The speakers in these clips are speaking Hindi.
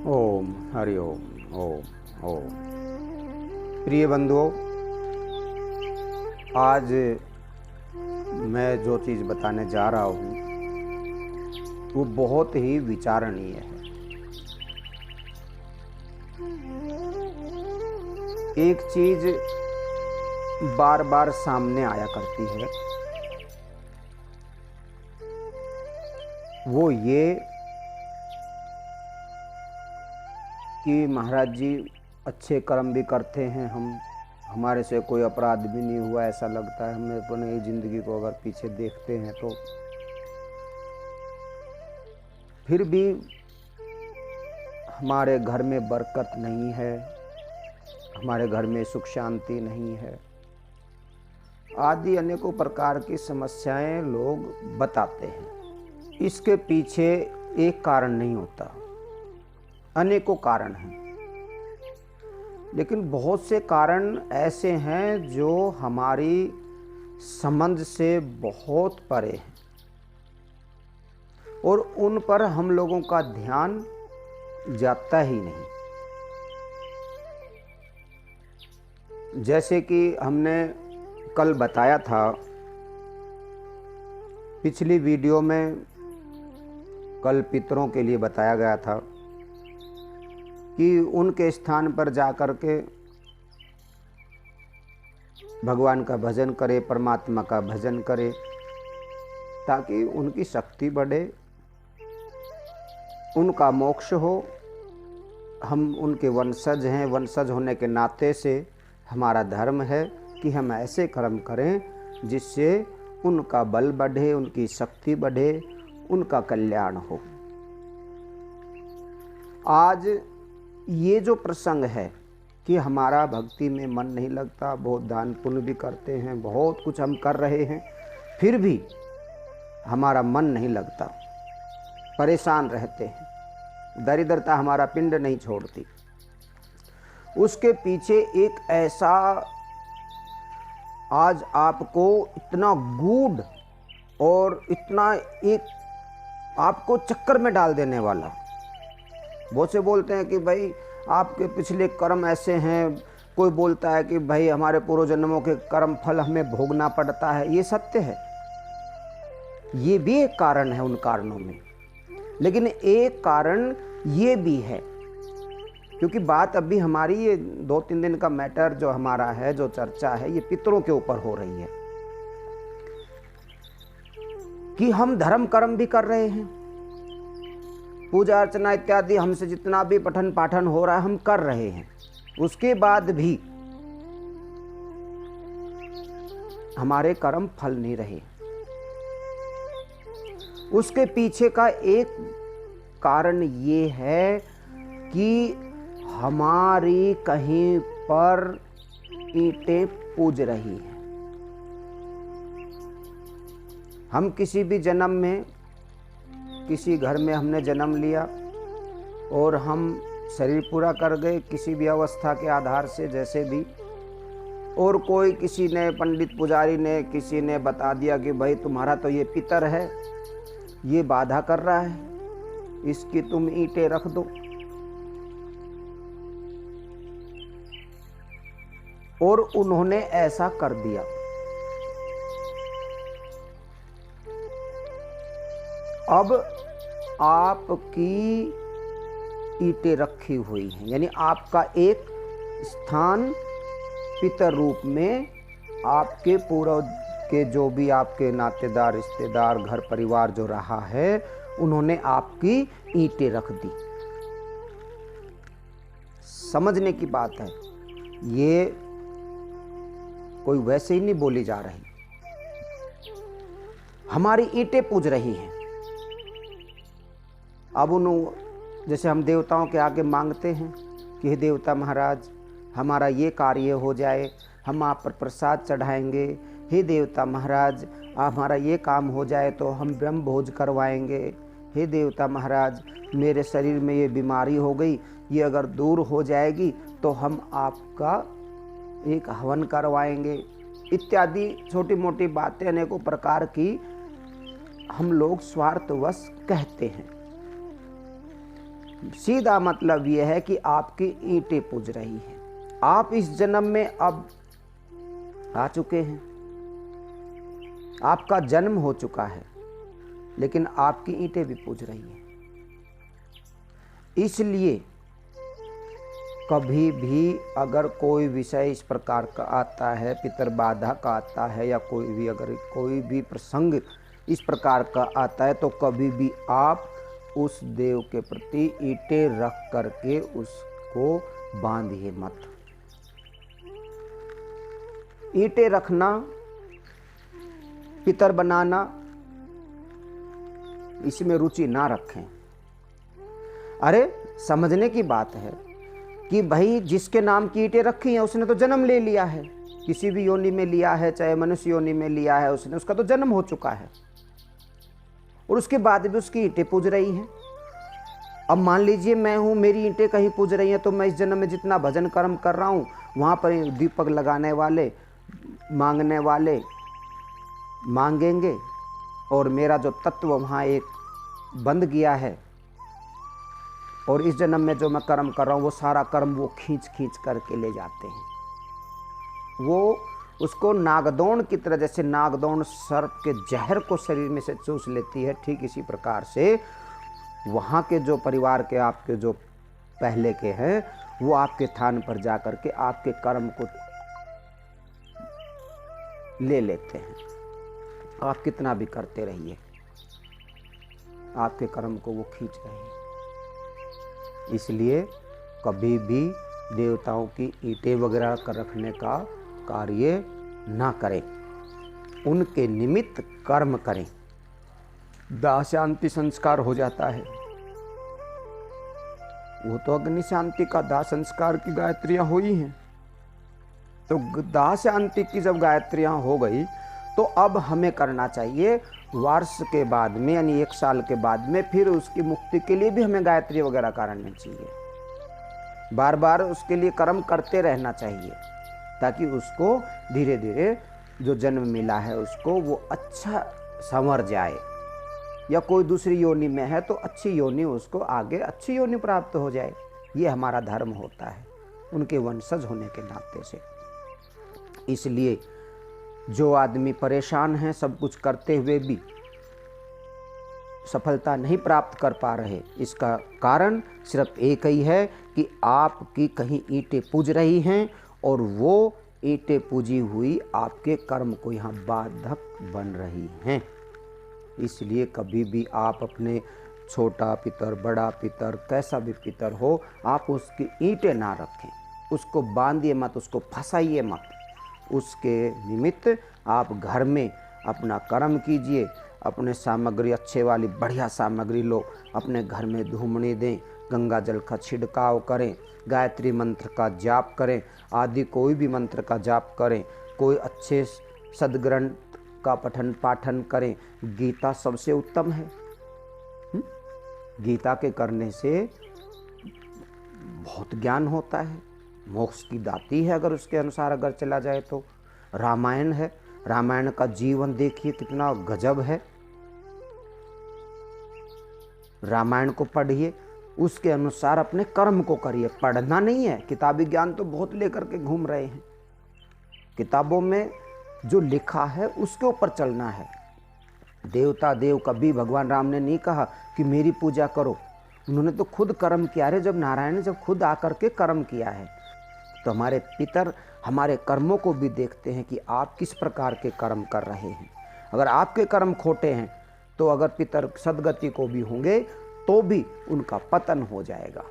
ओम हरि ओम। ओम ओम। प्रिय बंधुओं, आज मैं जो चीज़ बताने जा रहा हूँ वो बहुत ही विचारणीय है। एक चीज़ बार बार सामने आया करती है, वो ये कि महाराज जी अच्छे कर्म भी करते हैं, हमारे से कोई अपराध भी नहीं हुआ, ऐसा लगता है। हमें अपनी ज़िंदगी को अगर पीछे देखते हैं तो फिर भी हमारे घर में बरकत नहीं है, हमारे घर में सुख शांति नहीं है, आदि अनेकों प्रकार की समस्याएं लोग बताते हैं। इसके पीछे एक कारण नहीं होता, अनेकों कारण हैं, लेकिन बहुत से कारण ऐसे हैं जो हमारी समझ से बहुत परे हैं और उन पर हम लोगों का ध्यान जाता ही नहीं। जैसे कि हमने कल बताया था, पिछली वीडियो में कल पितरों के लिए बताया गया था कि उनके स्थान पर जाकर के भगवान का भजन करे, परमात्मा का भजन करे, ताकि उनकी शक्ति बढ़े, उनका मोक्ष हो। हम उनके वंशज हैं, वंशज होने के नाते से हमारा धर्म है कि हम ऐसे कर्म करें जिससे उनका बल बढ़े, उनकी शक्ति बढ़े, उनका कल्याण हो। आज ये जो प्रसंग है कि हमारा भक्ति में मन नहीं लगता, बहुत दान पुण्य भी करते हैं, बहुत कुछ हम कर रहे हैं, फिर भी हमारा मन नहीं लगता, परेशान रहते हैं, दरिद्रता हमारा पिंड नहीं छोड़ती। उसके पीछे एक ऐसा आज आपको इतना गूढ़ और इतना एक आपको चक्कर में डाल देने वाला। बहुत से बोलते हैं कि भाई आपके पिछले कर्म ऐसे हैं, कोई बोलता है कि भाई हमारे पूर्व जन्मों के कर्म फल हमें भोगना पड़ता है। ये सत्य है, ये भी एक कारण है उन कारणों में, लेकिन एक कारण ये भी है, क्योंकि बात अभी हमारी ये 2-3 दिन का मैटर जो हमारा है, जो चर्चा है, ये पितरों के ऊपर हो रही है कि हम धर्म कर्म भी कर रहे हैं, पूजा अर्चना इत्यादि हमसे जितना भी पठन पाठन हो रहा है हम कर रहे हैं, उसके बाद भी हमारे कर्म फल नहीं रहे। उसके पीछे का एक कारण ये है कि हमारी कहीं पर ईंटें पूज रही हैं। हम किसी भी जन्म में किसी घर में हमने जन्म लिया और हम शरीर पूरा कर गए किसी भी अवस्था के आधार से, जैसे भी, और कोई किसी ने, पंडित पुजारी ने, किसी ने बता दिया कि भाई तुम्हारा तो ये पितर है, ये बाधा कर रहा है, इसकी तुम ईंटें रख दो, और उन्होंने ऐसा कर दिया। अब आपकी ईंटें रखी हुई हैं, यानी आपका एक स्थान पितर रूप में आपके पूर्व के जो भी आपके नातेदार, रिश्तेदार, घर परिवार जो रहा है, उन्होंने आपकी ईंटें रख दी। समझने की बात है, ये कोई वैसे ही नहीं बोली जा रही, हमारी ईंटें पूज रही हैं। अब जैसे हम देवताओं के आगे मांगते हैं कि हे देवता महाराज हमारा ये कार्य हो जाए, हम आप पर प्रसाद चढ़ाएंगे, हे देवता महाराज हमारा ये काम हो जाए तो हम ब्रह्म भोज करवाएंगे, हे देवता महाराज मेरे शरीर में ये बीमारी हो गई, ये अगर दूर हो जाएगी तो हम आपका एक हवन करवाएंगे, इत्यादि छोटी मोटी बातें अनेकों प्रकार की हम लोग स्वार्थवश कहते हैं। सीधा मतलब ये है कि आपकी ईंटें पूज रही हैं। आप इस जन्म में अब आ चुके हैं, आपका जन्म हो चुका है, लेकिन आपकी ईंटें भी पूज रही हैं। इसलिए कभी भी अगर कोई विषय इस प्रकार का आता है, पितर बाधा का आता है, या कोई भी प्रसंग इस प्रकार का आता है, तो कभी भी आप उस देव के प्रति ईंटें रख करके उसको बांधिए मत। ईंटें रखना, पितर बनाना, इसमें रुचि ना रखें। अरे समझने की बात है कि भाई जिसके नाम की ईंटें रखी हैं उसने तो जन्म ले लिया है, किसी भी योनि में लिया है, चाहे मनुष्य योनि में लिया है उसने, उसका तो जन्म हो चुका है, और उसके बाद भी उसकी ईंटें पूज रही हैं। अब मान लीजिए मैं हूँ, मेरी ईंटें कहीं पूज रही हैं, तो मैं इस जन्म में जितना भजन कर्म कर रहा हूँ वहाँ पर दीपक लगाने वाले, मांगने वाले मांगेंगे, और मेरा जो तत्व वहाँ एक बंद गया है, और इस जन्म में जो मैं कर्म कर रहा हूँ वो सारा कर्म वो खींच खींच करके ले जाते हैं। वो उसको नागदौड़ की तरह, जैसे नागदौड़ सर्प के जहर को शरीर में से चूस लेती है, ठीक इसी प्रकार से वहाँ के जो परिवार के आपके जो पहले के हैं वो आपके स्थान पर जा कर के आपके कर्म को ले लेते हैं। आप कितना भी करते रहिए, आपके कर्म को वो खींच रहे हैं। इसलिए कभी भी देवताओं की ईंटें वगैरह कर रखने का कार्य ना करें, उनके निमित्त कर्म करें। दाह शांति संस्कार हो जाता है, वो तो अग्नि शांति का दाह संस्कार की गायत्रियां हुई हैं। तो दाह शांति की जब गायत्रियां हो गई तो अब हमें करना चाहिए वर्ष के बाद में, यानी 1 साल के बाद में, फिर उसकी मुक्ति के लिए भी हमें गायत्री वगैरह करनी चाहिए। बार बार उसके लिए कर्म करते रहना चाहिए, ताकि उसको धीरे धीरे जो जन्म मिला है उसको वो अच्छा संवर जाए, या कोई दूसरी योनि में है तो अच्छी योनि उसको आगे अच्छी योनि प्राप्त हो जाए। ये हमारा धर्म होता है उनके वंशज होने के नाते से। इसलिए जो आदमी परेशान है, सब कुछ करते हुए भी सफलता नहीं प्राप्त कर पा रहे, इसका कारण सिर्फ एक ही है कि आपकी कहीं ईंटें पूज रही हैं, और वो ईंटें पूजी हुई आपके कर्म को यहाँ बाधक बन रही हैं। इसलिए कभी भी आप अपने छोटा पितर, बड़ा पितर, कैसा भी पितर हो, आप उसकी ईंटें ना रखें, उसको बांधिए मत, उसको फंसाइए मत। उसके निमित्त आप घर में अपना कर्म कीजिए, अपने सामग्री अच्छे वाली बढ़िया सामग्री लो, अपने घर में धूमड़ी दें, गंगा जल का छिड़काव करें, गायत्री मंत्र का जाप करें, आदि कोई भी मंत्र का जाप करें, कोई अच्छे सदग्रंथ का पठन पाठन करें। गीता सबसे उत्तम है। गीता के करने से बहुत ज्ञान होता है, मोक्ष की दाती है अगर उसके अनुसार अगर चला जाए तो। रामायण है, रामायण का जीवन देखिए कितना गजब है। रामायण को पढ़िए, उसके अनुसार अपने कर्म को करिए। पढ़ना नहीं है, किताबी ज्ञान तो बहुत लेकर के घूम रहे हैं। किताबों में जो लिखा है उसके ऊपर चलना है। देवता देव कभी भगवान राम ने नहीं कहा कि मेरी पूजा करो, उन्होंने तो खुद कर्म किया है। जब नारायण ने जब खुद आकर के कर्म किया है, तो हमारे पितर हमारे कर्मों को भी देखते हैं कि आप किस प्रकार के कर्म कर रहे हैं। अगर आपके कर्म खोटे हैं तो अगर पितर सदगति को भी होंगे तो भी उनका पतन हो जाएगा।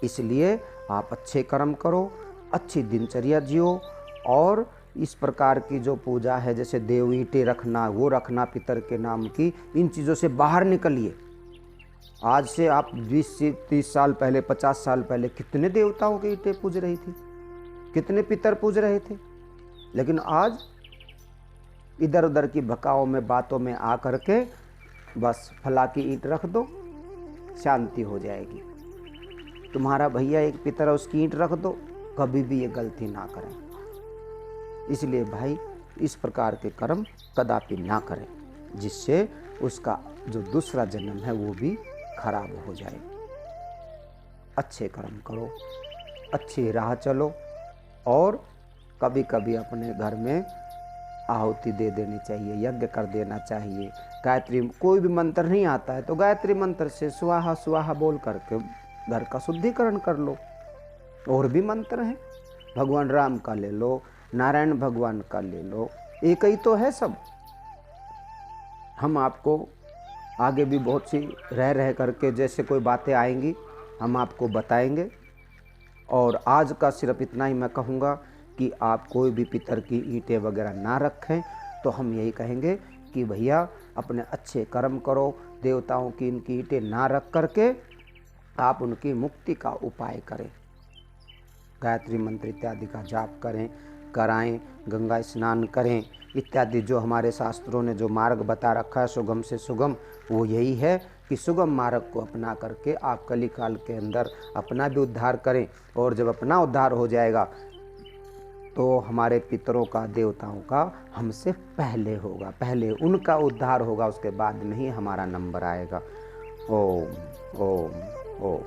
इसलिए आप अच्छे कर्म करो, अच्छी दिनचर्या जियो, और इस प्रकार की जो पूजा है, जैसे देव ईंटें रखना, वो रखना पितर के नाम की, इन चीज़ों से बाहर निकलिए। आज से आप 20 से 30 साल पहले, 50 साल पहले कितने देवताओं की ईंटें पूज रही थी, कितने पितर पूज रहे थे। लेकिन आज इधर उधर की भकाओं में, बातों में आ करके बस फला की ईंट रख दो, शांति हो जाएगी। तुम्हारा भैया एक पितर है, उसकी ईंट रख दो, कभी भी ये गलती ना करें। इसलिए भाई इस प्रकार के कर्म कदापि ना करें, जिससे उसका जो दूसरा जन्म है वो भी खराब हो जाए। अच्छे कर्म करो, अच्छी राह चलो, और कभी कभी अपने घर में आहुति दे देनी चाहिए, यज्ञ कर देना चाहिए। गायत्री, कोई भी मंत्र नहीं आता है तो गायत्री मंत्र से स्वाहा स्वाहा बोल करके घर का शुद्धिकरण कर लो। और भी मंत्र हैं, भगवान राम का ले लो, नारायण भगवान का ले लो, एक ही तो है सब। हम आपको आगे भी बहुत सी रह रह करके जैसे कोई बातें आएंगी हम आपको बताएंगे। और आज का सिर्फ इतना ही मैं कहूँगा कि आप कोई भी पितर की ईंटें वगैरह ना रखें। तो हम यही कहेंगे कि भैया अपने अच्छे कर्म करो, देवताओं की इनकी ईंटें ना रख करके आप उनकी मुक्ति का उपाय करें। गायत्री मंत्र इत्यादि का जाप करें, कराएं, गंगा स्नान करें इत्यादि। जो हमारे शास्त्रों ने जो मार्ग बता रखा है सुगम से सुगम, वो यही है कि सुगम मार्ग को अपना करके आप कली काल के अंदर अपना भी उद्धार करें। और जब अपना उद्धार हो जाएगा तो हमारे पितरों का, देवताओं का हमसे पहले होगा, पहले उनका उद्धार होगा, उसके बाद में ही हमारा नंबर आएगा। ओम ओम ओम।